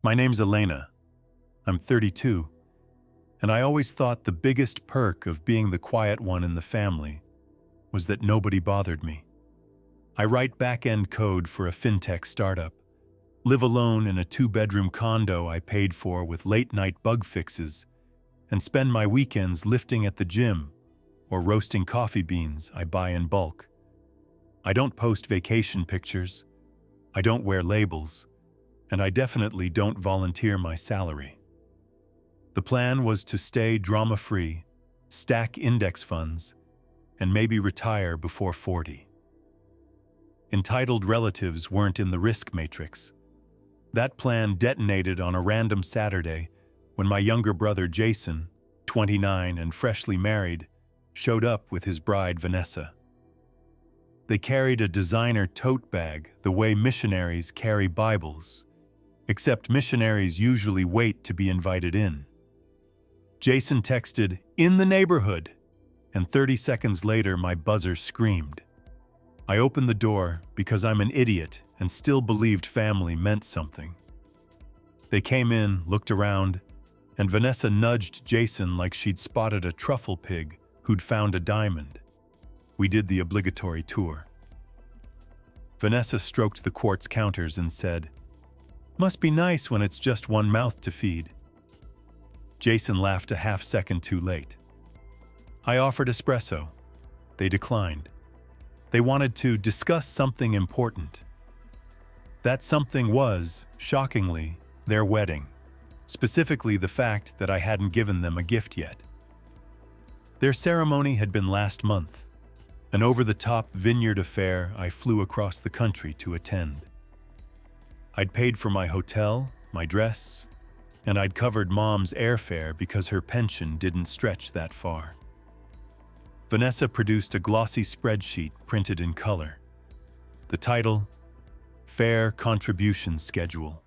My name's Elena. I'm 32, and I always thought the biggest perk of being the quiet one in the family was that nobody bothered me. I write back-end code for a fintech startup, live alone in a 2-bedroom condo I paid for with late-night bug fixes, and spend my weekends lifting at the gym or roasting coffee beans I buy in bulk. I don't post vacation pictures, I don't wear labels, and I definitely don't volunteer my salary. The plan was to stay drama-free, stack index funds, and maybe retire before 40. Entitled relatives weren't in the risk matrix. That plan detonated on a random Saturday when my younger brother Jason, 29 and freshly married, showed up with his bride Vanessa. They carried a designer tote bag the way missionaries carry Bibles, except missionaries usually wait to be invited in. Jason texted, "In the neighborhood," and 30 seconds later my buzzer screamed. I opened the door because I'm an idiot and still believed family meant something. They came in, looked around, and Vanessa nudged Jason like she'd spotted a truffle pig who'd found a diamond. We did the obligatory tour. Vanessa stroked the quartz counters and said, "Must be nice when it's just one mouth to feed." Jason laughed a half-second too late. I offered espresso. They declined. They wanted to discuss something important. That something was, shockingly, their wedding, specifically the fact that I hadn't given them a gift yet. Their ceremony had been last month, an over-the-top vineyard affair I flew across the country to attend. I'd paid for my hotel, my dress, and I'd covered Mom's airfare because her pension didn't stretch that far. Vanessa produced a glossy spreadsheet printed in color. The title, Fair Contribution Schedule.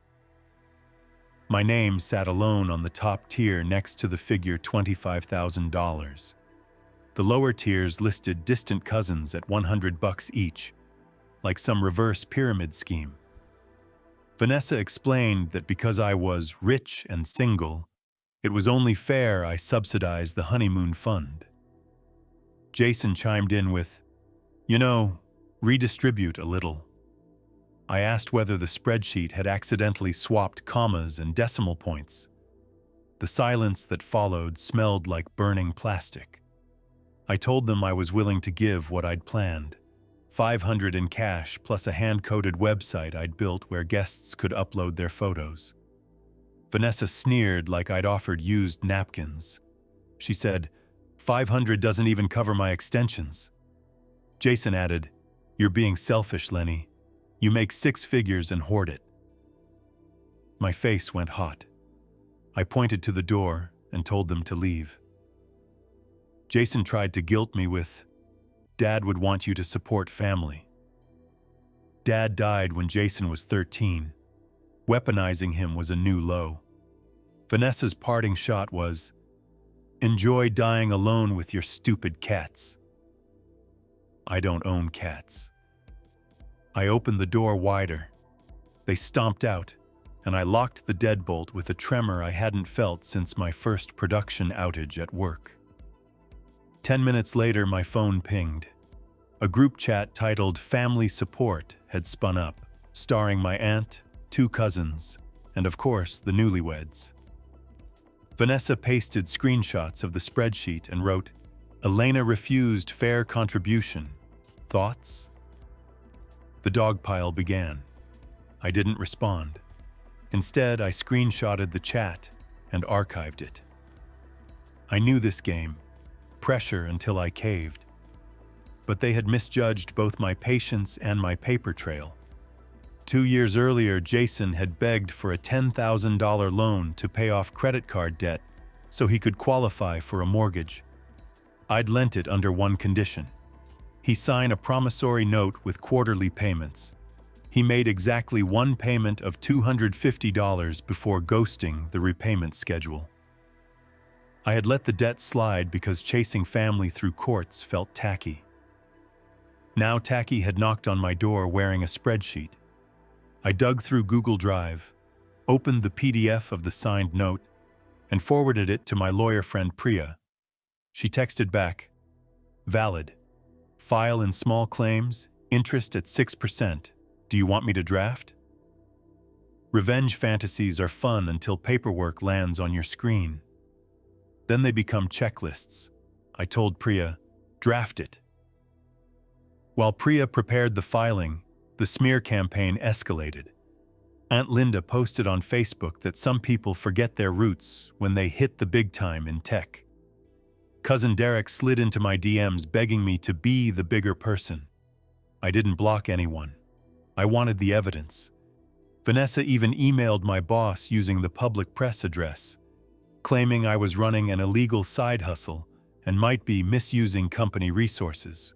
My name sat alone on the top tier next to the figure $25,000. The lower tiers listed distant cousins at $100 each, like some reverse pyramid scheme. Vanessa explained that because I was rich and single, it was only fair I subsidized the honeymoon fund. Jason chimed in with, redistribute a little. I asked whether the spreadsheet had accidentally swapped commas and decimal points. The silence that followed smelled like burning plastic. I told them I was willing to give what I'd planned, $500 in cash plus a hand-coded website I'd built where guests could upload their photos. Vanessa sneered like I'd offered used napkins. She said, $500 doesn't even cover my extensions. Jason added, "You're being selfish, Lenny. You make 6 figures and hoard it." My face went hot. I pointed to the door and told them to leave. Jason tried to guilt me with, "Dad would want you to support family." Dad died when Jason was 13. Weaponizing him was a new low. Vanessa's parting shot was, "Enjoy dying alone with your stupid cats." I don't own cats. I opened the door wider. They stomped out, and I locked the deadbolt with a tremor I hadn't felt since my first production outage at work. 10 minutes later, my phone pinged. A group chat titled Family Support had spun up, starring my aunt, 2 cousins, and of course, the newlyweds. Vanessa pasted screenshots of the spreadsheet and wrote, "Elena refused fair contribution. Thoughts?" The dog pile began. I didn't respond. Instead, I screenshotted the chat and archived it. I knew this game. Pressure until I caved. But they had misjudged both my patience and my paper trail. 2 years earlier, Jason had begged for a $10,000 loan to pay off credit card debt so he could qualify for a mortgage. I'd lent it under one condition. He signed a promissory note with quarterly payments. He made exactly one payment of $250 before ghosting the repayment schedule. I had let the debt slide because chasing family through courts felt tacky. Now Tacky had knocked on my door wearing a spreadsheet. I dug through Google Drive, opened the PDF of the signed note, and forwarded it to my lawyer friend Priya. She texted back, "Valid. File in small claims, interest at 6%. Do you want me to draft?" Revenge fantasies are fun until paperwork lands on your screen. Then they become checklists. I told Priya, "Draft it." While Priya prepared the filing, the smear campaign escalated. Aunt Linda posted on Facebook that some people forget their roots when they hit the big time in tech. Cousin Derek slid into my DMs begging me to be the bigger person. I didn't block anyone. I wanted the evidence. Vanessa even emailed my boss using the public press address, claiming I was running an illegal side hustle and might be misusing company resources.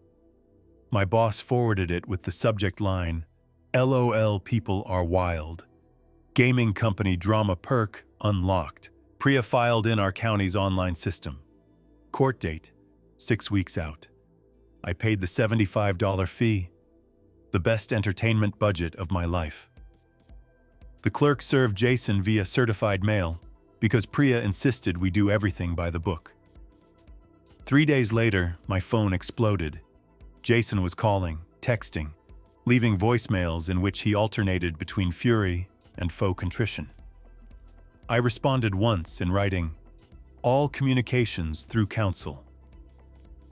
My boss forwarded it with the subject line, "LOL, people are wild. Gaming company drama perk unlocked." Priya filed in our county's online system. Court date, 6 weeks out. I paid the $75 fee, the best entertainment budget of my life. The clerk served Jason via certified mail because Priya insisted we do everything by the book. 3 days later, my phone exploded. Jason was calling, texting, leaving voicemails in which he alternated between fury and faux contrition. I responded once in writing, "All communications through counsel."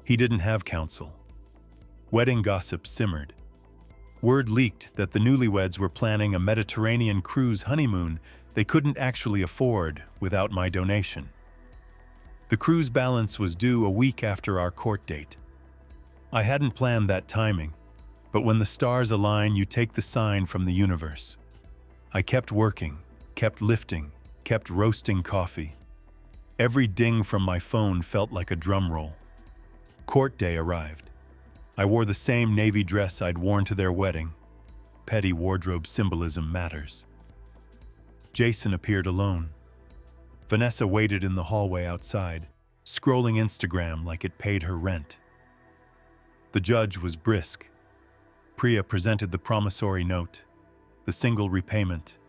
He didn't have counsel. Wedding gossip simmered. Word leaked that the newlyweds were planning a Mediterranean cruise honeymoon they couldn't actually afford without my donation. The cruise balance was due a week after our court date. I hadn't planned that timing, but when the stars align, you take the sign from the universe. I kept working, kept lifting, kept roasting coffee. Every ding from my phone felt like a drum roll. Court day arrived. I wore the same navy dress I'd worn to their wedding. Petty wardrobe symbolism matters. Jason appeared alone. Vanessa waited in the hallway outside, scrolling Instagram like it paid her rent. The judge was brisk. Priya presented the promissory note, the single repayment,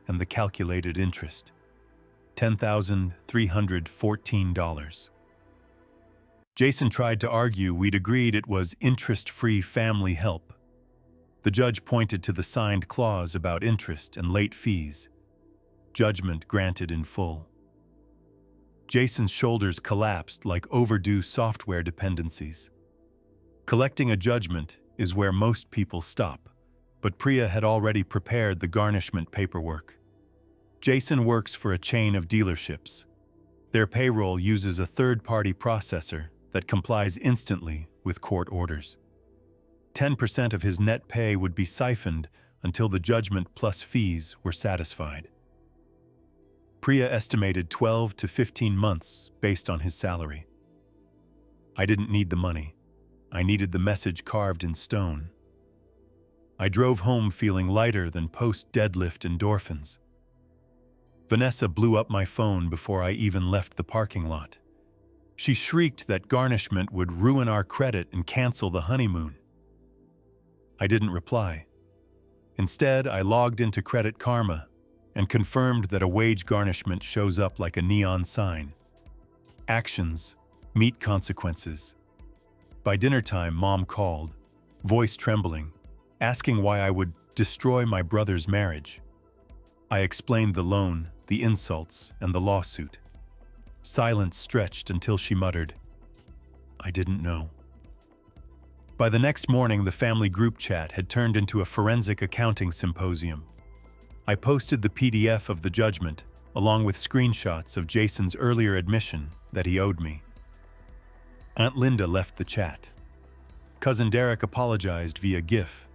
and the calculated interest. $10,314. Jason tried to argue we'd agreed it was interest-free family help. The judge pointed to the signed clause about interest and late fees. Judgment granted in full. Jason's shoulders collapsed like overdue software dependencies. Collecting a judgment is where most people stop, but Priya had already prepared the garnishment paperwork. Jason works for a chain of dealerships. Their payroll uses a third-party processor that complies instantly with court orders. 10% of his net pay would be siphoned until the judgment plus fees were satisfied. Priya estimated 12 to 15 months based on his salary. I didn't need the money. I needed the message carved in stone. I drove home feeling lighter than post-deadlift endorphins. Vanessa blew up my phone before I even left the parking lot. She shrieked that garnishment would ruin our credit and cancel the honeymoon. I didn't reply. Instead, I logged into Credit Karma and confirmed that a wage garnishment shows up like a neon sign. Actions meet consequences. By dinner time, Mom called, voice trembling, asking why I would destroy my brother's marriage. I explained the loan, the insults, and the lawsuit. Silence stretched until she muttered, "I didn't know." By the next morning, the family group chat had turned into a forensic accounting symposium. I posted the PDF of the judgment, along with screenshots of Jason's earlier admission that he owed me. Aunt Linda left the chat. Cousin Derek apologized via GIF.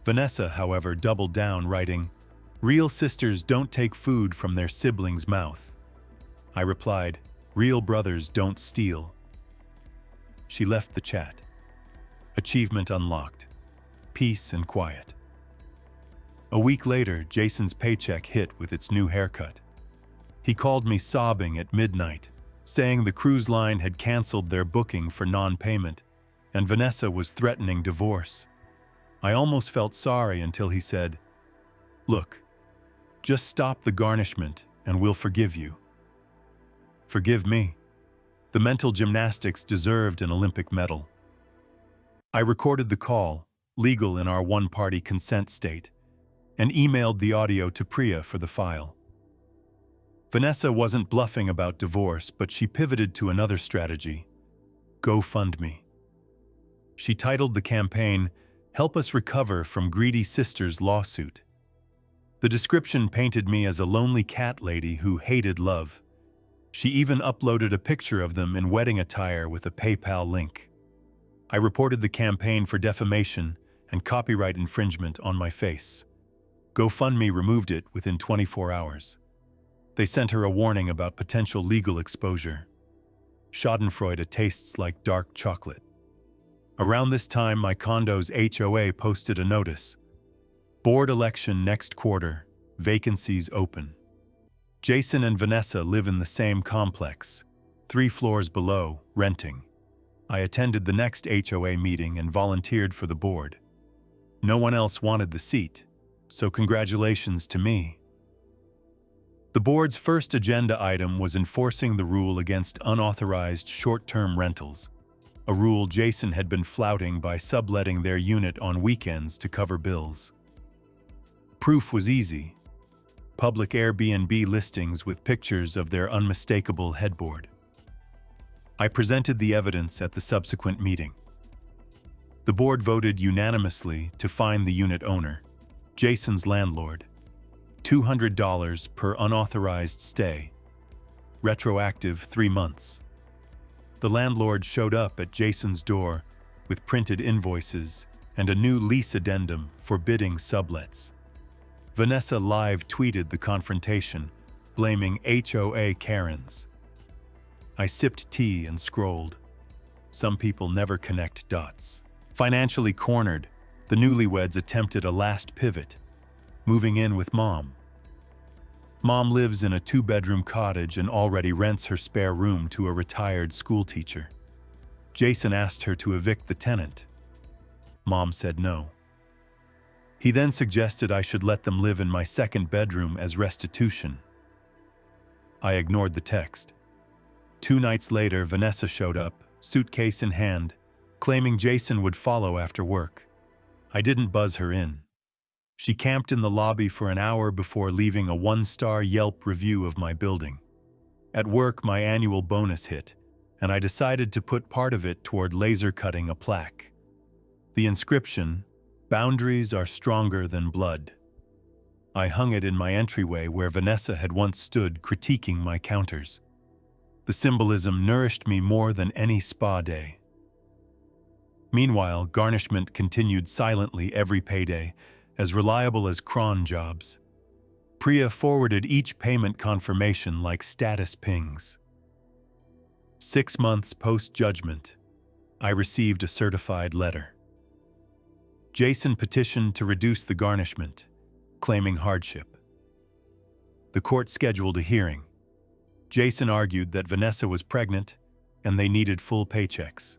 Vanessa, however, doubled down, writing, "Real sisters don't take food from their siblings' mouth." I replied, "Real brothers don't steal." She left the chat. Achievement unlocked. Peace and quiet. A week later, Jason's paycheck hit with its new haircut. He called me sobbing at midnight, saying the cruise line had canceled their booking for non-payment, and Vanessa was threatening divorce. I almost felt sorry until he said, "Look, Just stop the garnishment and we'll forgive you. Forgive me. The mental gymnastics deserved an Olympic medal. I recorded the call, legal in our one-party consent state, and emailed the audio to Priya for the file. Vanessa wasn't bluffing about divorce, but she pivoted to another strategy: GoFundMe. She titled the campaign, "Help Us Recover from Greedy Sister's Lawsuit." The description painted me as a lonely cat lady who hated love. She even uploaded a picture of them in wedding attire with a PayPal link. I reported the campaign for defamation and copyright infringement on my face. GoFundMe removed it within 24 hours. They sent her a warning about potential legal exposure. Schadenfreude tastes like dark chocolate. Around this time, my condo's HOA posted a notice: board election next quarter, vacancies open. Jason and Vanessa live in the same complex, 3 floors below, renting. I attended the next HOA meeting and volunteered for the board. No one else wanted the seat, so congratulations to me. The board's first agenda item was enforcing the rule against unauthorized short-term rentals, a rule Jason had been flouting by subletting their unit on weekends to cover bills. Proof was easy: public Airbnb listings with pictures of their unmistakable headboard. I presented the evidence at the subsequent meeting. The board voted unanimously to fine the unit owner, Jason's landlord, $200 per unauthorized stay, retroactive 3 months. The landlord showed up at Jason's door with printed invoices and a new lease addendum forbidding sublets. Vanessa live tweeted the confrontation, blaming HOA Karens. I sipped tea and scrolled. Some people never connect dots. Financially cornered, the newlyweds attempted a last pivot, moving in with Mom. Mom lives in a 2-bedroom cottage and already rents her spare room to a retired schoolteacher. Jason asked her to evict the tenant. Mom said no. He then suggested I should let them live in my 2nd bedroom as restitution. I ignored the text. 2 nights later, Vanessa showed up, suitcase in hand, claiming Jason would follow after work. I didn't buzz her in. She camped in the lobby for an hour before leaving a 1-star Yelp review of my building. At work, my annual bonus hit, and I decided to put part of it toward laser cutting a plaque. The inscription, "Boundaries are stronger than blood." I hung it in my entryway where Vanessa had once stood critiquing my counters. The symbolism nourished me more than any spa day. Meanwhile, garnishment continued silently every payday, as reliable as cron jobs. Priya forwarded each payment confirmation like status pings. 6 months post-judgment, I received a certified letter. Jason petitioned to reduce the garnishment, claiming hardship. The court scheduled a hearing. Jason argued that Vanessa was pregnant and they needed full paychecks.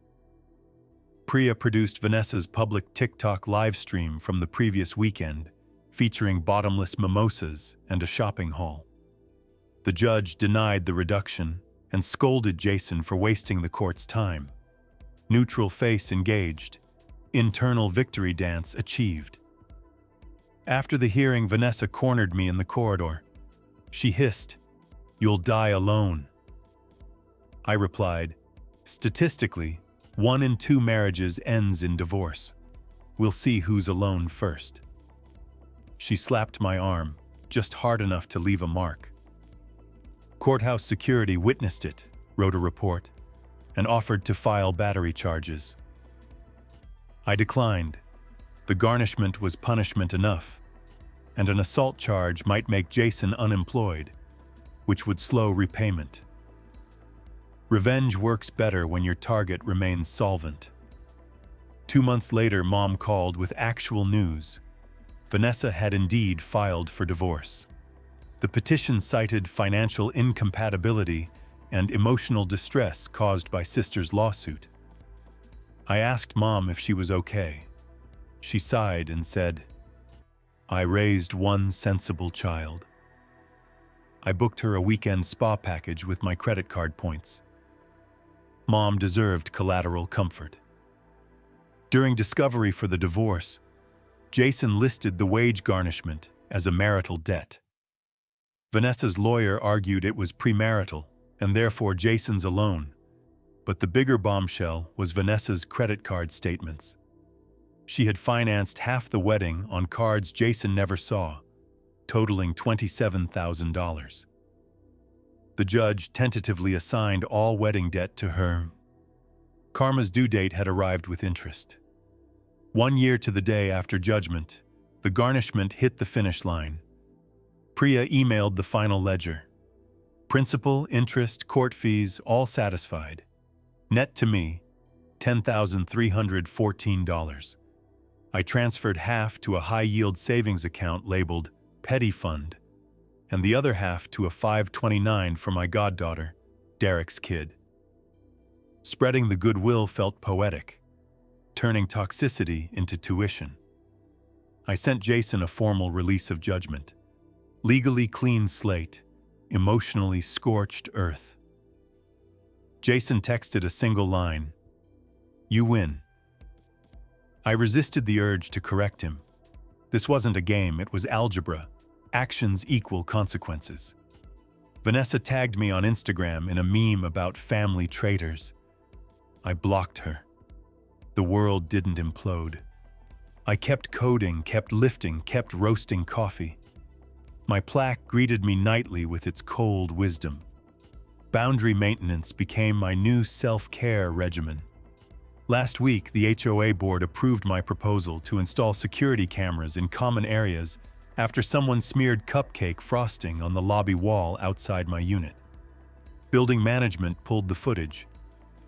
Priya produced Vanessa's public TikTok live stream from the previous weekend, featuring bottomless mimosas and a shopping haul. The judge denied the reduction and scolded Jason for wasting the court's time. Neutral face engaged. Internal victory dance achieved. After the hearing, Vanessa cornered me in the corridor. She hissed, "You'll die alone." I replied, "Statistically, 1 in 2 marriages ends in divorce. We'll see who's alone first." She slapped my arm, just hard enough to leave a mark. Courthouse security witnessed it, wrote a report, and offered to file battery charges. I declined. The garnishment was punishment enough, and an assault charge might make Jason unemployed, which would slow repayment. Revenge works better when your target remains solvent. 2 months later, Mom called with actual news. Vanessa had indeed filed for divorce. The petition cited financial incompatibility and emotional distress caused by sister's lawsuit. I asked Mom if she was okay. She sighed and said, "I raised one sensible child." I booked her a weekend spa package with my credit card points. Mom deserved collateral comfort. During discovery for the divorce, Jason listed the wage garnishment as a marital debt. Vanessa's lawyer argued it was premarital and therefore Jason's alone, but the bigger bombshell was Vanessa's credit card statements. She had financed half the wedding on cards Jason never saw, totaling $27,000. The judge tentatively assigned all wedding debt to her. Karma's due date had arrived with interest. 1 year to the day after judgment, the garnishment hit the finish line. Priya emailed the final ledger. Principal, interest, court fees, all satisfied. Net to me, $10,314. I transferred half to a high-yield savings account labeled Petty Fund, and the other half to a 529 for my goddaughter, Derek's kid. Spreading the goodwill felt poetic, turning toxicity into tuition. I sent Jason a formal release of judgment. Legally clean slate, emotionally scorched earth. Jason texted a single line, "You win." I resisted the urge to correct him. This wasn't a game, it was algebra. Actions equal consequences. Vanessa tagged me on Instagram in a meme about family traitors. I blocked her. The world didn't implode. I kept coding, kept lifting, kept roasting coffee. My plaque greeted me nightly with its cold wisdom. Boundary maintenance became my new self-care regimen. Last week, the HOA board approved my proposal to install security cameras in common areas after someone smeared cupcake frosting on the lobby wall outside my unit. Building management pulled the footage.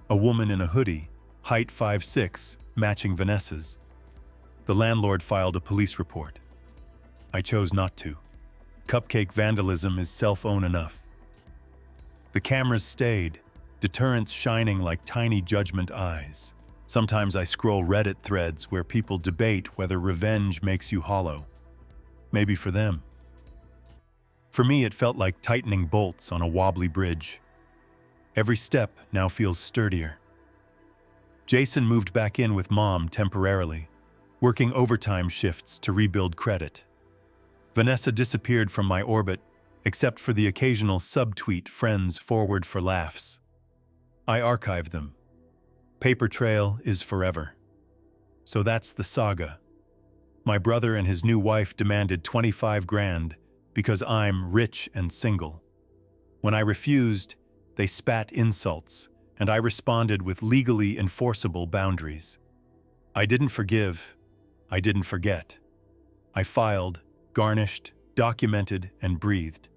A woman in a hoodie, height 5'6", matching Vanessa's. The landlord filed a police report. I chose not to. Cupcake vandalism is self-own enough. The cameras stayed, deterrents shining like tiny judgment eyes. Sometimes I scroll Reddit threads where people debate whether revenge makes you hollow. Maybe for them. For me, it felt like tightening bolts on a wobbly bridge. Every step now feels sturdier. Jason moved back in with Mom temporarily, working overtime shifts to rebuild credit. Vanessa disappeared from my orbit, except for the occasional subtweet friends forward for laughs. I archived them. Paper trail is forever. So that's the saga. My brother and his new wife demanded 25 grand because I'm rich and single. When I refused, they spat insults, and I responded with legally enforceable boundaries. I didn't forgive. I didn't forget. I filed, garnished, documented, and breathed.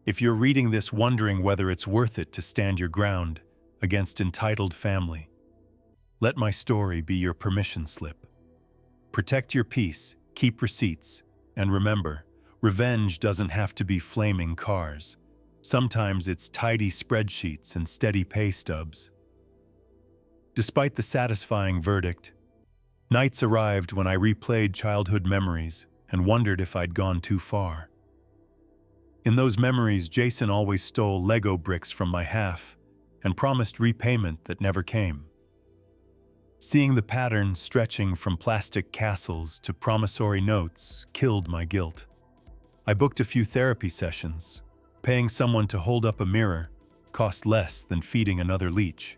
If you're reading this wondering whether it's worth it to stand your ground against entitled family, let my story be your permission slip. Protect your peace, keep receipts, and remember, revenge doesn't have to be flaming cars. Sometimes it's tidy spreadsheets and steady pay stubs. Despite the satisfying verdict, nights arrived when I replayed childhood memories and wondered if I'd gone too far. In those memories, Jason always stole Lego bricks from my half and promised repayment that never came. Seeing the pattern stretching from plastic castles to promissory notes killed my guilt. I booked a few therapy sessions. Paying someone to hold up a mirror cost less than feeding another leech.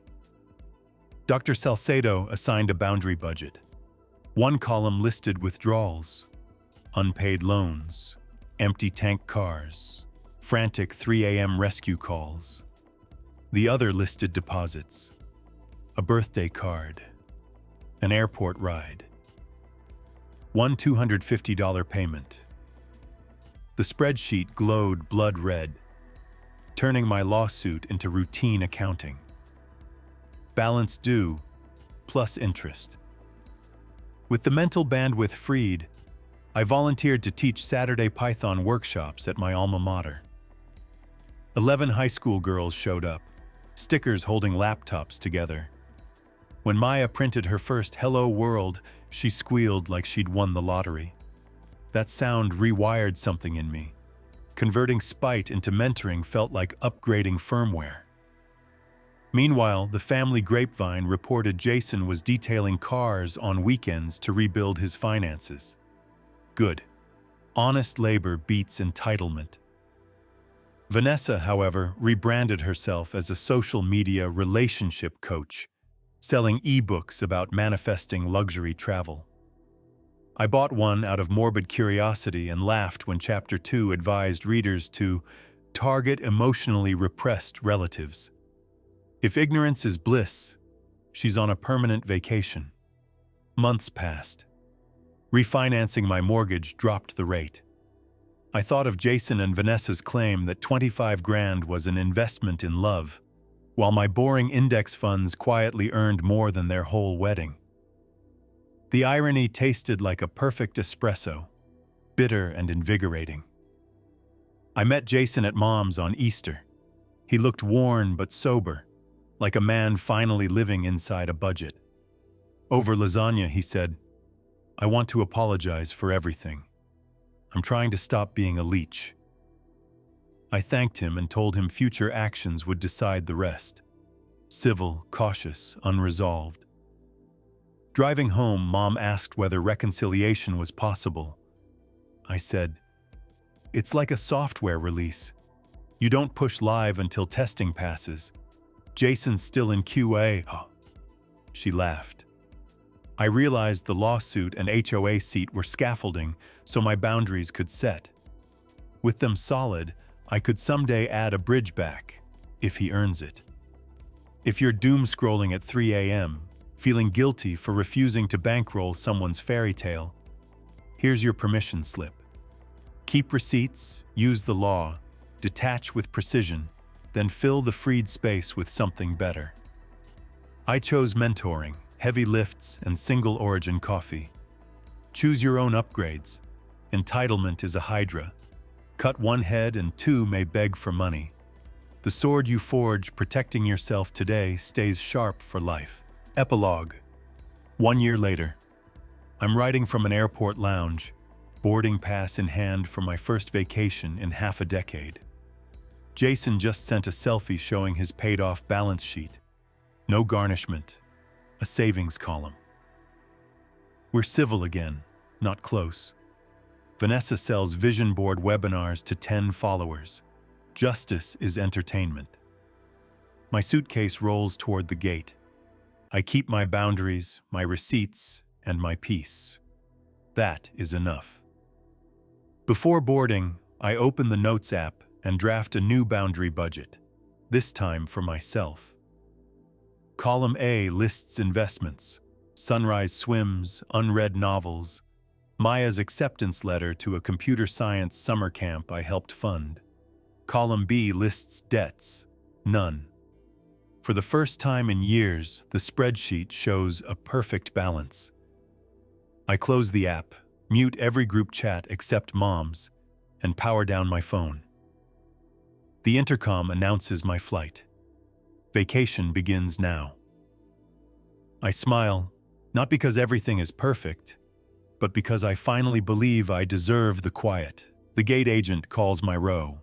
Dr. Salcedo assigned a boundary budget. One column listed withdrawals, unpaid loans, empty tank cars, frantic 3 a.m. rescue calls. The other listed deposits, a birthday card, an airport ride, one $250 payment. The spreadsheet glowed blood red, turning my lawsuit into routine accounting. Balance due, plus interest. With the mental bandwidth freed, I volunteered to teach Saturday Python workshops at my alma mater. 11 high school girls showed up, stickers holding laptops together. When Maya printed her first "Hello World," she squealed like she'd won the lottery. That sound rewired something in me. Converting spite into mentoring felt like upgrading firmware. Meanwhile, the family grapevine reported Jason was detailing cars on weekends to rebuild his finances. Good. Honest labor beats entitlement. Vanessa, however, rebranded herself as a social media relationship coach, selling ebooks about manifesting luxury travel. I bought one out of morbid curiosity and laughed when Chapter 2 advised readers to target emotionally repressed relatives. If ignorance is bliss, she's on a permanent vacation. Months passed. Refinancing my mortgage dropped the rate. I thought of Jason and Vanessa's claim that 25 grand was an investment in love, while my boring index funds quietly earned more than their whole wedding. The irony tasted like a perfect espresso, bitter and invigorating. I met Jason at Mom's on Easter. He looked worn but sober, like a man finally living inside a budget. Over lasagna, he said, "I want to apologize for everything. I'm trying to stop being a leech." I thanked him and told him future actions would decide the rest. Civil, cautious, unresolved. Driving home, Mom asked whether reconciliation was possible. I said, "It's like a software release. You don't push live until testing passes. Jason's still in QA." Oh. She laughed. I realized the lawsuit and HOA seat were scaffolding so my boundaries could set. With them solid, I could someday add a bridge back, if he earns it. If you're doom-scrolling at 3 a.m., feeling guilty for refusing to bankroll someone's fairy tale, here's your permission slip. Keep receipts, use the law, detach with precision, then fill the freed space with something better. I chose mentoring, heavy lifts, and single-origin coffee. Choose your own upgrades. Entitlement is a hydra. Cut one head and two may beg for money. The sword you forge protecting yourself today stays sharp for life. Epilogue. 1 year later. I'm writing from an airport lounge, boarding pass in hand for my first vacation in half a decade. Jason just sent a selfie showing his paid-off balance sheet. No garnishment, a savings column. We're civil again, not close. Vanessa sells vision board webinars to 10 followers. Justice is entertainment. My suitcase rolls toward the gate. I keep my boundaries, my receipts, and my peace. That is enough. Before boarding, I open the Notes app and draft a new boundary budget, this time for myself. Column A lists investments, Sunrise Swims, unread novels, Maya's acceptance letter to a computer science summer camp I helped fund. Column B lists debts, none. For the first time in years, the spreadsheet shows a perfect balance. I close the app, mute every group chat except Mom's, and power down my phone. The intercom announces my flight. Vacation begins now. I smile, not because everything is perfect, but because I finally believe I deserve the quiet. The gate agent calls my row.